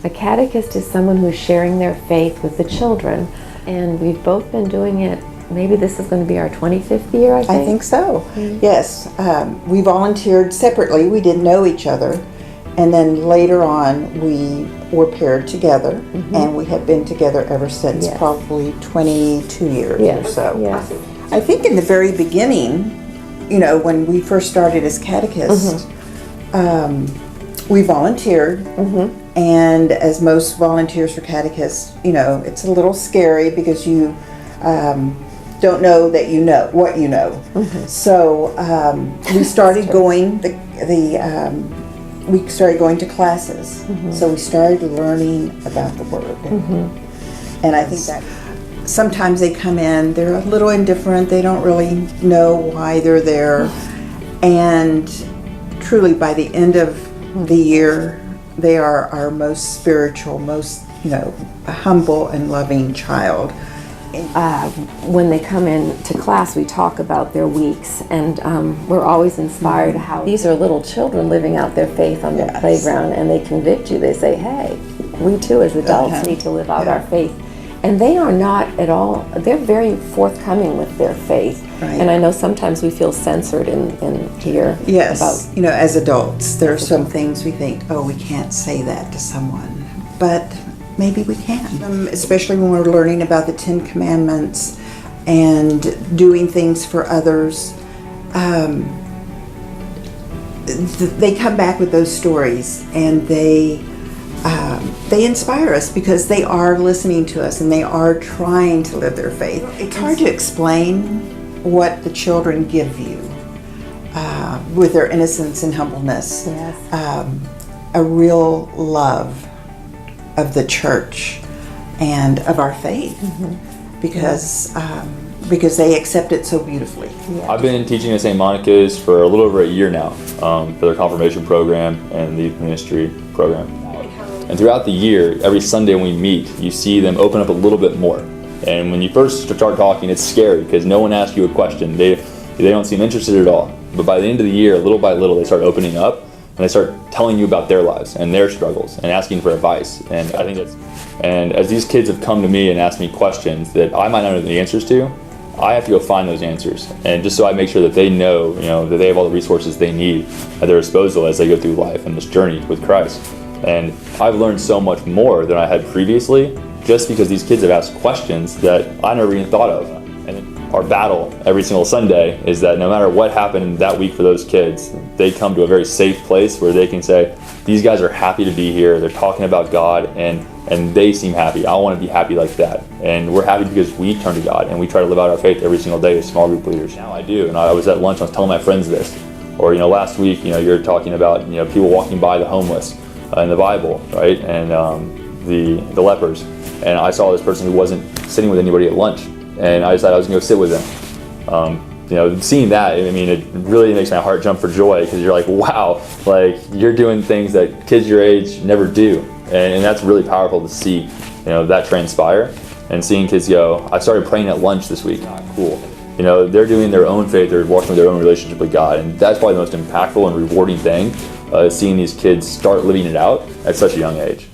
A catechist is someone who's sharing their faith with the children, and we've both been doing it. Maybe this is going to be our 25th year, I think? I think so, yes. We volunteered separately. We didn't know each other. And then later on, we were paired together, and we have been together ever since, probably 22 years or so. Yes. I think in the very beginning, when we first started as catechists, we volunteered, and as most volunteers for catechists, it's a little scary because you don't know that you know what you know. So we started going we started going to classes. So we started learning about the Word. And I think that sometimes they come in, they're a little indifferent, they don't really know why they're there. And truly by the end of the year, they are our most spiritual, most, humble and loving child. When they come in to class, we talk about their weeks, and we're always inspired how these are little children living out their faith on their playground, and they convict you. They say, hey, we too as adults need to live out our faith. And they are not at all, they're very forthcoming with their faith. Right. And I know sometimes we feel censored in here. Yes, as adults, there are some things we think, oh, we can't say that to someone. But maybe we can, especially when we're learning about the 10 Commandments and doing things for others. They come back with those stories, and they inspire us because they are listening to us and they are trying to live their faith. It's hard to explain what the children give you with their innocence and humbleness. A real love of the church and of our faith, because they accept it so beautifully. I've been teaching at St. Monica's for a little over a year now, for their confirmation program and the youth ministry program. And throughout the year, every Sunday when we meet, you see them open up a little bit more. And when you first start talking, it's scary because no one asks you a question. They don't seem interested at all. But by the end of the year, little by little, they start opening up. And they start telling you about their lives and their struggles and asking for advice. And I think and as these kids have come to me and asked me questions that I might not know the answers to, I have to go find those answers. And just so I make sure that they know, that they have all the resources they need at their disposal as they go through life and this journey with Christ. And I've learned so much more than I had previously just because these kids have asked questions that I never even thought of. And our battle every single Sunday is that no matter what happened that week for those kids, they come to a very safe place where they can say, these guys are happy to be here, they're talking about God, and they seem happy. I want to be happy like that. And we're happy because we turn to God and we try to live out our faith every single day as small group leaders. Now I do, and I was at lunch, I was telling my friends this. Or last week, you're talking about people walking by the homeless in the Bible, right? And the lepers. And I saw this person who wasn't sitting with anybody at lunch. And I decided I was going to go sit with them. Seeing that, it really makes my heart jump for joy because you're like, wow, you're doing things that kids your age never do. And that's really powerful to see, that transpire. And seeing kids go, I started praying at lunch this week. Cool. They're doing their own faith, they're walking with their own relationship with God. And that's probably the most impactful and rewarding thing, seeing these kids start living it out at such a young age.